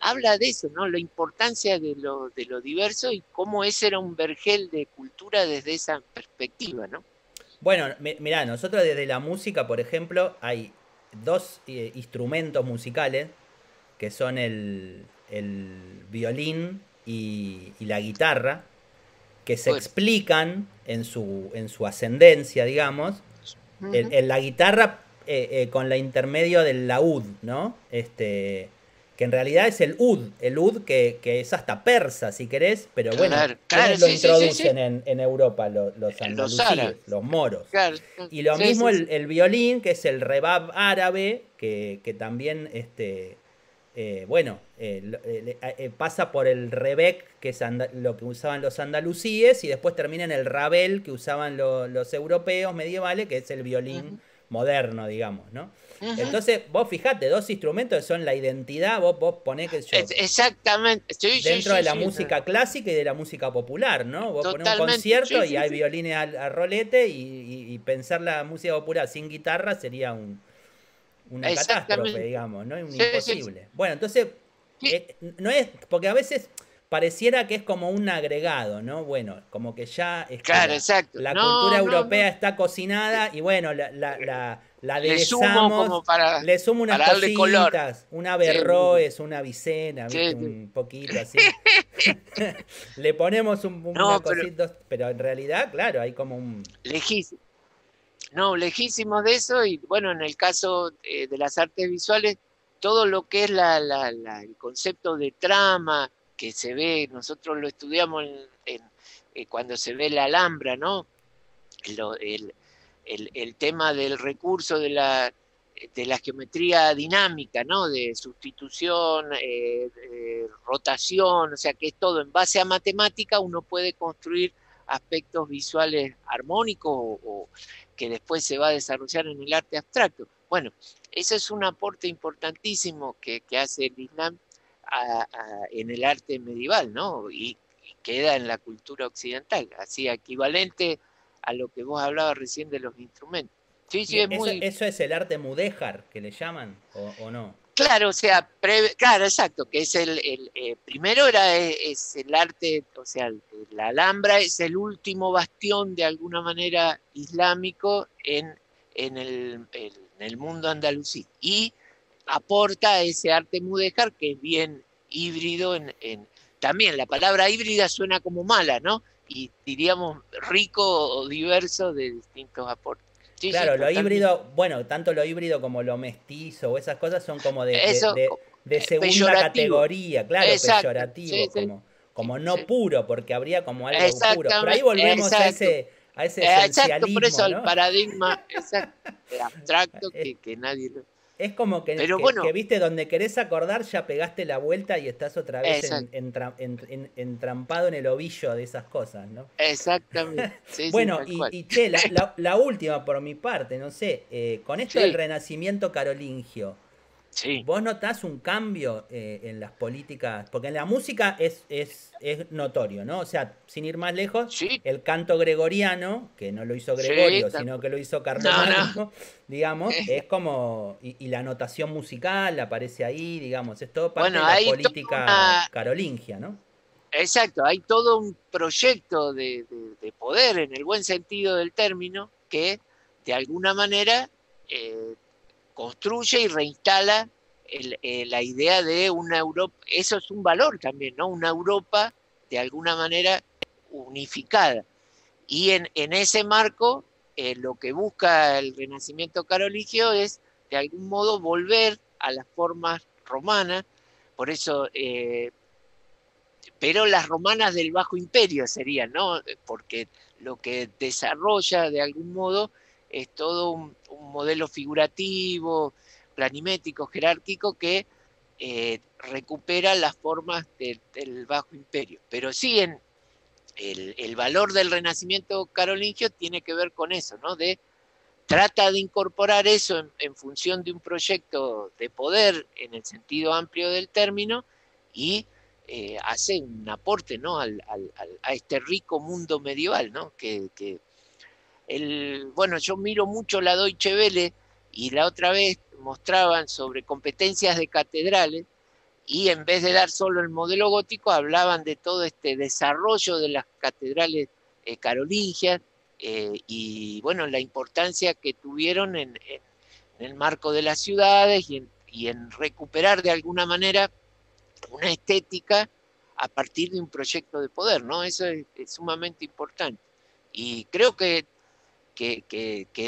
[SPEAKER 3] habla de eso, ¿no? La importancia de lo diverso, y cómo ese era un vergel de cultura desde esa perspectiva, ¿no?
[SPEAKER 2] Bueno, mirá, nosotros desde la música, por ejemplo, hay dos instrumentos musicales que son el violín y la guitarra, que se
[SPEAKER 3] Bueno,
[SPEAKER 2] explican en su ascendencia, digamos.
[SPEAKER 3] uh-huh.
[SPEAKER 2] La guitarra con la intermedio del laúd, ¿no? Que en realidad es el ud que es hasta persa, si querés, pero bueno,
[SPEAKER 3] Claro, claro,
[SPEAKER 2] ¿quiénes lo
[SPEAKER 3] sí, sí, sí, sí.
[SPEAKER 2] introducen en Europa? Los
[SPEAKER 3] Los
[SPEAKER 2] andalusíes,
[SPEAKER 3] árabes,
[SPEAKER 2] los moros.
[SPEAKER 3] claro, claro.
[SPEAKER 2] Y lo
[SPEAKER 3] Sí,
[SPEAKER 2] mismo
[SPEAKER 3] sí, sí.
[SPEAKER 2] el violín, que es el rebab árabe, que también bueno, pasa por el rebec, que es lo que usaban los andalusíes, y después termina en el rabel, que usaban los europeos medievales, que es el violín
[SPEAKER 3] Uh-huh.
[SPEAKER 2] moderno, digamos, ¿no?
[SPEAKER 3] Uh-huh.
[SPEAKER 2] Entonces, vos fijate, dos instrumentos que son la identidad, vos ponés, qué sé yo,
[SPEAKER 3] Exactamente, sí, sí,
[SPEAKER 2] dentro de
[SPEAKER 3] sí,
[SPEAKER 2] la
[SPEAKER 3] sí,
[SPEAKER 2] música clásica y de la música popular, ¿no? Vos ponés un
[SPEAKER 3] totalmente,
[SPEAKER 2] concierto
[SPEAKER 3] sí,
[SPEAKER 2] y
[SPEAKER 3] sí,
[SPEAKER 2] hay
[SPEAKER 3] sí.
[SPEAKER 2] violines a rolete, y pensar la música popular sin guitarra sería una catástrofe,
[SPEAKER 3] Exactamente.
[SPEAKER 2] digamos, ¿no? Un
[SPEAKER 3] Sí, sí, sí.
[SPEAKER 2] imposible. Bueno, entonces,
[SPEAKER 3] Sí,
[SPEAKER 2] no es, porque a veces pareciera que es como un agregado, ¿no? Bueno, como que ya
[SPEAKER 3] claro, exacto.
[SPEAKER 2] la cultura
[SPEAKER 3] No, no, no.
[SPEAKER 2] europea está cocinada y bueno, la
[SPEAKER 3] Le sumo
[SPEAKER 2] aderezamos,
[SPEAKER 3] como para,
[SPEAKER 2] le sumo unas
[SPEAKER 3] darle color.
[SPEAKER 2] cositas, una
[SPEAKER 3] Sí, sí, sí.
[SPEAKER 2] Averroes, una Avicena, ¿viste?
[SPEAKER 3] Sí, sí.
[SPEAKER 2] Un poquito así. Le ponemos una
[SPEAKER 3] No, pero
[SPEAKER 2] cosita, pero en realidad, claro, hay como un...
[SPEAKER 3] lejísimos. No, lejísimos de eso. Y bueno, en el caso de las artes visuales, todo lo que es el concepto de trama que se ve, nosotros lo estudiamos cuando se ve la Alhambra, ¿no? Lo- el, el tema del recurso de la geometría dinámica, ¿no? De sustitución, de rotación, o sea que es todo en base a matemática, uno puede construir aspectos visuales armónicos, o que después se va a desarrollar en el arte abstracto. Bueno, eso es un aporte importantísimo que hace el Islam en el arte medieval, ¿no? Y queda en la cultura occidental, así equivalente a lo que vos hablabas recién de los instrumentos. Sí,
[SPEAKER 2] ¿Y
[SPEAKER 3] sí, es
[SPEAKER 2] eso,
[SPEAKER 3] muy...
[SPEAKER 2] eso es el arte mudéjar que le llaman o no?
[SPEAKER 3] Claro, o sea, claro, exacto, que es primero es el arte, o sea, la Alhambra es el último bastión de alguna manera islámico en el mundo andalusí. Y aporta a ese arte mudéjar que es bien híbrido. También la palabra híbrida suena como mala, ¿no? Y diríamos rico o diverso de distintos aportes. Sí,
[SPEAKER 2] Claro, lo
[SPEAKER 3] totalmente.
[SPEAKER 2] híbrido, bueno, tanto lo híbrido como lo mestizo o esas cosas son como
[SPEAKER 3] Eso,
[SPEAKER 2] de segunda
[SPEAKER 3] peyorativo.
[SPEAKER 2] categoría, claro,
[SPEAKER 3] Exacto. Sí,
[SPEAKER 2] peyorativo,
[SPEAKER 3] sí,
[SPEAKER 2] como no
[SPEAKER 3] sí.
[SPEAKER 2] puro, porque habría como algo puro. Pero ahí
[SPEAKER 3] Exactamente,
[SPEAKER 2] volvemos
[SPEAKER 3] exacto.
[SPEAKER 2] a ese
[SPEAKER 3] Exacto, por eso
[SPEAKER 2] esencialismo,
[SPEAKER 3] el
[SPEAKER 2] ¿no?
[SPEAKER 3] paradigma exacto, abstracto
[SPEAKER 2] Es,
[SPEAKER 3] que nadie lo...
[SPEAKER 2] es como
[SPEAKER 3] Pero bueno,
[SPEAKER 2] viste, donde querés acordar ya pegaste la vuelta y estás otra vez
[SPEAKER 3] exacto,
[SPEAKER 2] entrampado en el ovillo de esas cosas, ¿no?
[SPEAKER 3] exactamente. Sí, sí,
[SPEAKER 2] Bueno,
[SPEAKER 3] tal cual.
[SPEAKER 2] che, la última por mi parte, no sé, con esto del
[SPEAKER 3] Sí,
[SPEAKER 2] renacimiento carolingio,
[SPEAKER 3] sí,
[SPEAKER 2] ¿vos notás un cambio en las políticas? Porque en la música es notorio, ¿no? O sea, sin ir más lejos,
[SPEAKER 3] sí,
[SPEAKER 2] el canto gregoriano, que no lo hizo
[SPEAKER 3] sí,
[SPEAKER 2] Gregorio, sino que lo hizo
[SPEAKER 3] no, no.
[SPEAKER 2] Carlomagno, digamos, es como, y la notación musical aparece ahí, digamos, es todo parte de
[SPEAKER 3] Bueno,
[SPEAKER 2] la
[SPEAKER 3] hay toda
[SPEAKER 2] política
[SPEAKER 3] una,
[SPEAKER 2] carolingia, ¿no?
[SPEAKER 3] exacto, hay todo un proyecto de poder en el buen sentido del término que de alguna manera eh, construye y reinstala la idea de una Europa, eso es un valor también, ¿no? Una Europa de alguna manera unificada. Y en ese marco, lo que busca el Renacimiento carolingio es de algún modo volver a las formas romanas, por eso, pero las romanas del Bajo Imperio serían, ¿no? Porque lo que desarrolla de algún modo es todo un modelo figurativo, planimétrico, jerárquico, que recupera las formas del Bajo Imperio. Pero sí, el valor del Renacimiento carolingio tiene que ver con eso, ¿no? Trata de incorporar eso en función de un proyecto de poder en el sentido amplio del término y hace un aporte, ¿no? A este rico mundo medieval, ¿no? Bueno, yo miro mucho la Deutsche Welle y la otra vez mostraban sobre competencias de catedrales y en vez de dar solo el modelo gótico, hablaban de todo este desarrollo de las catedrales carolingias y bueno, la importancia que tuvieron en el marco de las ciudades y en recuperar de alguna manera una estética a partir de un proyecto de poder, ¿no? Eso es sumamente importante. Y creo que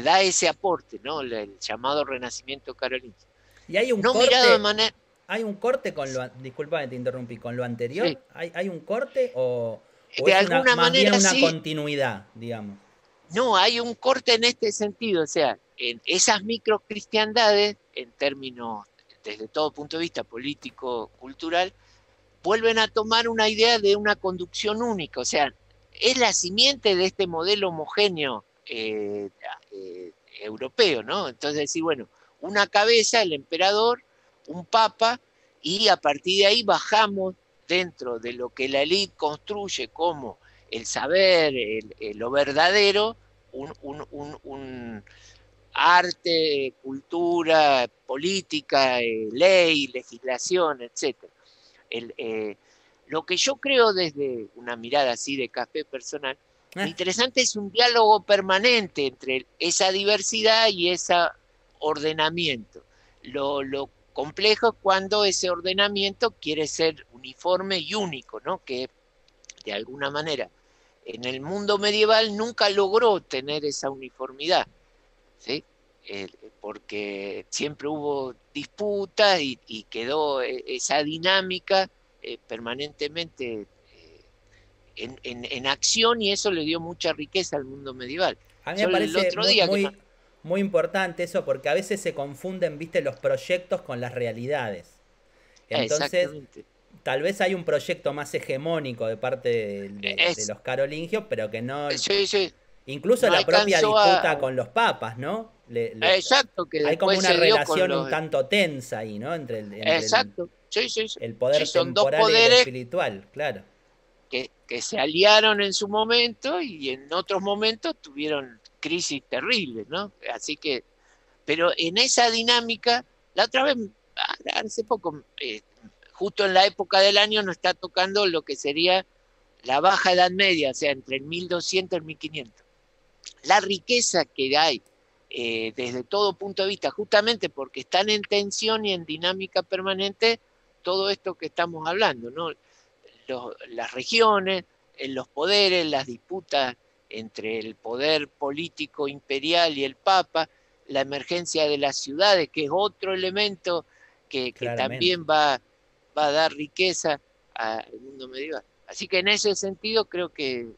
[SPEAKER 3] da ese aporte, ¿no? El llamado Renacimiento carolingio.
[SPEAKER 2] Y hay un
[SPEAKER 3] No mirado de
[SPEAKER 2] corte,
[SPEAKER 3] manera...
[SPEAKER 2] hay un corte con disculpa te interrumpí, con lo
[SPEAKER 3] Sí,
[SPEAKER 2] anterior, ¿hay un corte o
[SPEAKER 3] de
[SPEAKER 2] es
[SPEAKER 3] alguna
[SPEAKER 2] más bien
[SPEAKER 3] manera
[SPEAKER 2] una
[SPEAKER 3] sí.
[SPEAKER 2] continuidad, digamos?
[SPEAKER 3] No, hay un corte en este sentido, o sea, en esas microcristiandades, en términos, desde todo punto de vista político, cultural, vuelven a tomar una idea de una conducción única, o sea, es la simiente de este modelo homogéneo europeo, ¿no? Entonces decir, bueno, una cabeza, el emperador, un papa, y a partir de ahí bajamos dentro de lo que la élite construye como el saber, lo verdadero, un arte, cultura, política, ley, legislación, etcétera. El, lo que yo creo desde una mirada así de café personal, lo
[SPEAKER 2] Ah,
[SPEAKER 3] interesante es un diálogo permanente entre esa diversidad y ese ordenamiento. Lo complejo es cuando ese ordenamiento quiere ser uniforme y único, ¿no? Que de alguna manera en el mundo medieval nunca logró tener esa uniformidad, ¿sí? Porque siempre hubo disputas y quedó esa dinámica permanentemente en acción y eso le dio mucha riqueza al mundo medieval.
[SPEAKER 2] a mí me
[SPEAKER 3] Yo el
[SPEAKER 2] parece
[SPEAKER 3] otro día que no...
[SPEAKER 2] muy importante eso porque a veces se confunden, viste, los proyectos con las realidades. Entonces,
[SPEAKER 3] exactamente.
[SPEAKER 2] tal vez hay un proyecto más hegemónico de parte de
[SPEAKER 3] Es,
[SPEAKER 2] los carolingios, pero que no.
[SPEAKER 3] sí, sí,
[SPEAKER 2] Incluso
[SPEAKER 3] no
[SPEAKER 2] la propia
[SPEAKER 3] alcanzó
[SPEAKER 2] disputa con los papas, ¿no?
[SPEAKER 3] exacto, que
[SPEAKER 2] Hay como
[SPEAKER 3] después
[SPEAKER 2] una
[SPEAKER 3] se dio con
[SPEAKER 2] relación un
[SPEAKER 3] los...
[SPEAKER 2] tanto tensa ahí, ¿no? Entre
[SPEAKER 3] Exacto, sí, sí, sí.
[SPEAKER 2] el
[SPEAKER 3] Sí,
[SPEAKER 2] poder
[SPEAKER 3] son dos
[SPEAKER 2] temporal y el
[SPEAKER 3] poderes
[SPEAKER 2] espiritual, claro.
[SPEAKER 3] que se aliaron en su momento y en otros momentos tuvieron crisis terribles, ¿no? Así que, pero en esa dinámica, la otra vez, hace poco, justo en la época del año nos está tocando lo que sería la Baja Edad Media, o sea, entre el 1200 y el 1500. La riqueza que hay desde todo punto de vista, justamente porque están en tensión y en dinámica permanente todo esto que estamos hablando, ¿no? Las regiones, los poderes, las disputas entre el poder político imperial y el Papa, la emergencia de las ciudades, que es otro elemento que también va a dar riqueza al mundo medieval. Así que en ese sentido creo que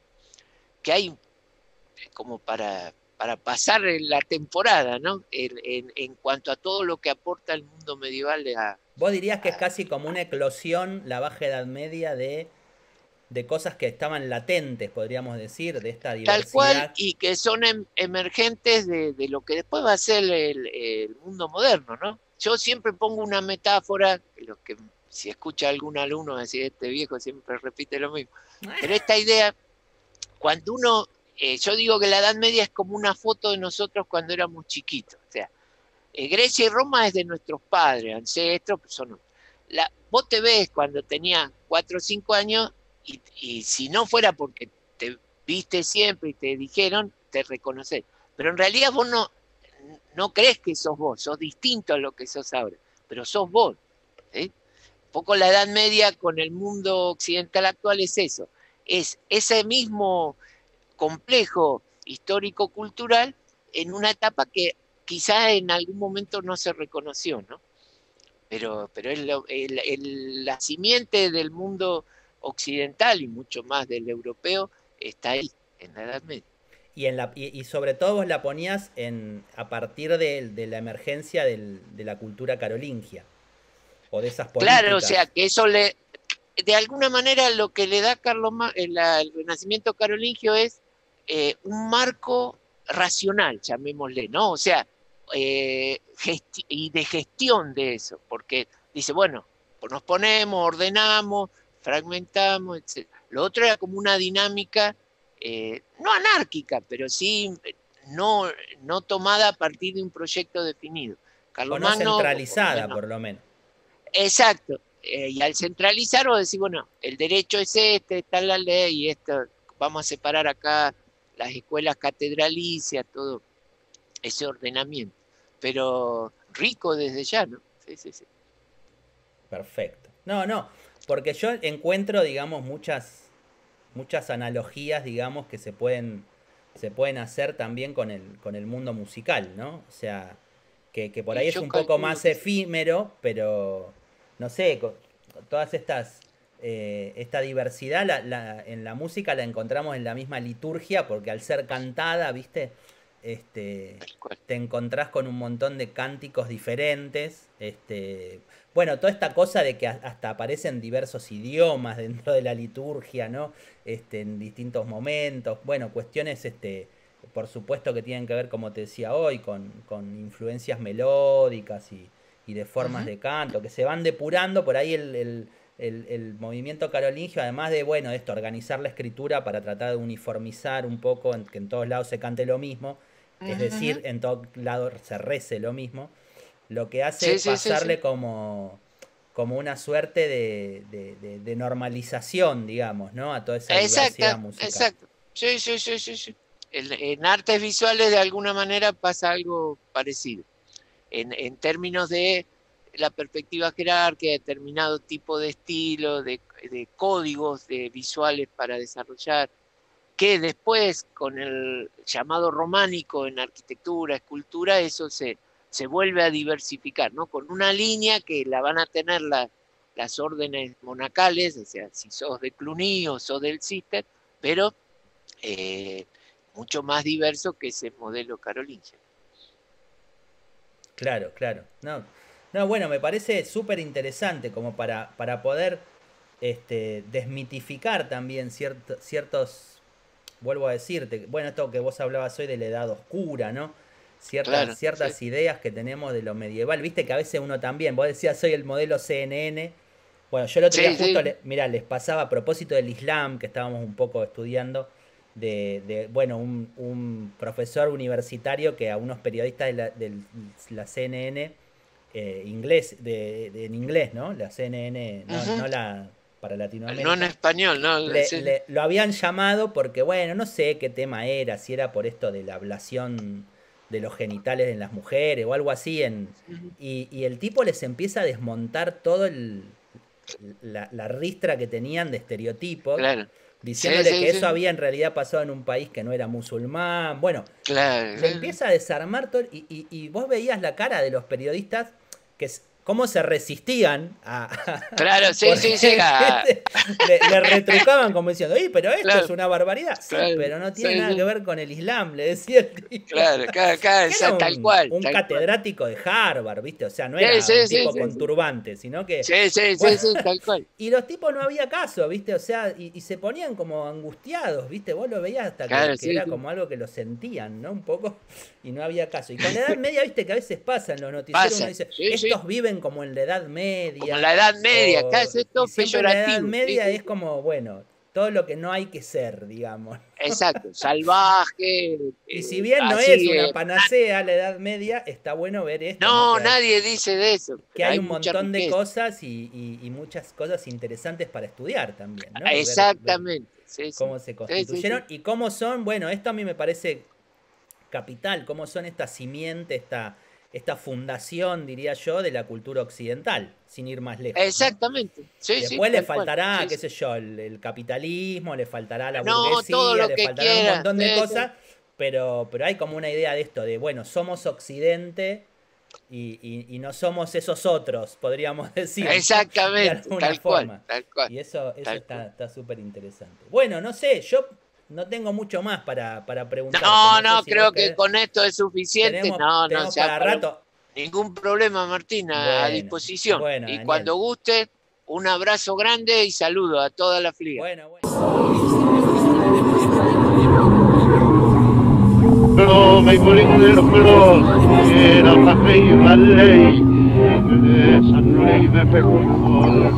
[SPEAKER 3] hay como para pasar la temporada, ¿no? En cuanto a todo lo que aporta el mundo medieval.
[SPEAKER 2] Vos dirías que es casi como una eclosión, la Baja Edad Media, de cosas que estaban latentes, podríamos decir, de esta diversidad.
[SPEAKER 3] Tal cual, y que son emergentes de lo que después va a ser el mundo moderno, ¿no? Yo siempre pongo una metáfora, los que si escucha algún alumno va a decir, este viejo siempre repite lo mismo, pero esta idea, cuando uno, yo digo que la Edad Media es como una foto de nosotros cuando éramos chiquitos, o sea, Grecia y Roma es de nuestros padres, ancestros, vos te ves cuando tenías 4 o 5 años y si no fuera porque te viste siempre y te dijeron, te reconoces. Pero en realidad vos no crees que sos vos, sos distinto a lo que sos ahora, pero sos vos. ¿Sí? Un poco la Edad Media con el mundo occidental actual es eso, es ese mismo complejo histórico-cultural en una etapa que quizá en algún momento no se reconoció, ¿no? Pero es la simiente del mundo occidental y mucho más del europeo está ahí, en la Edad Media.
[SPEAKER 2] Y sobre todo vos la ponías a partir de la emergencia de la cultura carolingia, o de esas políticas.
[SPEAKER 3] Claro, o sea, que eso de alguna manera lo que le da el Renacimiento carolingio es un marco racional, llamémosle, ¿no? O sea, y de gestión de eso, porque dice, bueno, pues nos ponemos, ordenamos, fragmentamos, etc. Lo otro era como una dinámica, no anárquica, pero sí no tomada a partir de un proyecto definido.
[SPEAKER 2] Carlomagno, o no centralizada, por lo menos.
[SPEAKER 3] Exacto. Y al centralizar vos decís, bueno, el derecho es está la ley, y esto, vamos a separar acá las escuelas catedralicias, todo ese ordenamiento. Pero rico desde ya, ¿no? Sí.
[SPEAKER 2] Perfecto. No, porque yo encuentro, digamos, muchas analogías, digamos, que se pueden hacer también con el mundo musical, ¿no? O sea, que por ahí es un poco más efímero, pero no sé, con todas esta diversidad en la música la encontramos en la misma liturgia, porque al ser cantada, ¿viste? Te encontrás con un montón de cánticos diferentes. Bueno, toda esta cosa de que hasta aparecen diversos idiomas dentro de la liturgia, ¿no? En distintos momentos. Bueno, cuestiones, por supuesto, que tienen que ver, como te decía hoy, con influencias melódicas y de formas de canto, que se van depurando. Por ahí el movimiento carolingio, además de, bueno, organizar la escritura para tratar de uniformizar un poco, que en todos lados se cante lo mismo, es decir, en todos lados se rece lo mismo, lo que hace es pasarle como una suerte de normalización, digamos, ¿no? A toda esa diversidad musical.
[SPEAKER 3] Exacto. Sí. En artes visuales de alguna manera pasa algo parecido. En términos de la perspectiva jerárquica, determinado tipo de estilo, de códigos visuales para desarrollar, que después con el llamado románico en arquitectura, escultura, eso se vuelve a diversificar, ¿no? Con una línea que la van a tener las órdenes monacales, o sea, si sos de Cluny o sos del Cister, pero mucho más diverso que ese modelo carolingio.
[SPEAKER 2] Claro. No, bueno, me parece súper interesante como para poder desmitificar también ciertos, vuelvo a decirte, bueno, esto que vos hablabas hoy de la Edad Oscura, ¿no? Ciertas ideas que tenemos de lo medieval, viste que a veces uno también, vos decías, soy el modelo CNN. Bueno, yo el otro día justo, mirá, les pasaba a propósito del Islam, que estábamos un poco estudiando, bueno, un profesor universitario que a unos periodistas de la CNN inglés, en inglés, ¿no? La CNN, no la para Latinoamérica.
[SPEAKER 3] No en español, ¿no?
[SPEAKER 2] Lo habían llamado porque, bueno, no sé qué tema era, si era por esto de la ablación de los genitales en las mujeres o algo así. Y el tipo les empieza a desmontar todo la ristra que tenían de estereotipos.
[SPEAKER 3] Claro.
[SPEAKER 2] Diciéndole que eso había en realidad pasado en un país que no era musulmán. Bueno, le empieza a desarmar todo. Y vos veías la cara de los periodistas que cómo se resistían a...
[SPEAKER 3] Claro, sí.
[SPEAKER 2] Le retrucaban como diciendo, pero esto es una barbaridad. Sí,
[SPEAKER 3] claro,
[SPEAKER 2] pero no tiene nada que ver con el Islam, le decía el tipo.
[SPEAKER 3] Claro, tal cual.
[SPEAKER 2] Un catedrático de Harvard, ¿viste? O sea, no era un tipo con turbante, sino que...
[SPEAKER 3] Sí, tal cual.
[SPEAKER 2] Y los tipos no había caso, ¿viste? O sea, y se ponían como angustiados, ¿viste? Vos lo veías hasta que era como algo que lo sentían, ¿no? Un poco, y no había caso. Y con la Edad Media, ¿viste? Que a veces pasa en los noticieros, uno dice, estos viven como en la Edad Media.
[SPEAKER 3] Como la Edad Media, acá es esto peyorativo.
[SPEAKER 2] La Edad Media es como, bueno, todo lo que no hay que ser, digamos.
[SPEAKER 3] Exacto, salvaje.
[SPEAKER 2] Y si bien no es una panacea la Edad Media, está bueno ver esto.
[SPEAKER 3] No, nadie dice de eso.
[SPEAKER 2] Que hay un montón de cosas y muchas cosas interesantes para estudiar también, ¿no?
[SPEAKER 3] Exactamente.
[SPEAKER 2] Ver cómo se constituyeron y cómo son, bueno, esto a mí me parece capital, cómo son esta simiente, esta fundación, diría yo, de la cultura occidental, sin ir más lejos.
[SPEAKER 3] Exactamente. ¿No?
[SPEAKER 2] Después le faltará, qué sé yo, el capitalismo, le faltará la burguesía, le faltará un montón de cosas, pero hay como una idea de esto, de bueno, somos Occidente y no somos esos otros, podríamos decir.
[SPEAKER 3] Exactamente,
[SPEAKER 2] de alguna forma.
[SPEAKER 3] Tal cual.
[SPEAKER 2] Y eso está súper interesante. Bueno, no sé, yo... No tengo mucho más para preguntar.
[SPEAKER 3] No, creo que con esto es suficiente.
[SPEAKER 2] Tenemos para rato.
[SPEAKER 3] Ningún problema, Martina, a disposición. Bueno, y Daniel, cuando guste, un abrazo grande y saludo a toda la fliga.
[SPEAKER 2] Bueno.
[SPEAKER 1] Però mai volendo però era la fea lei sanno lei me per cuore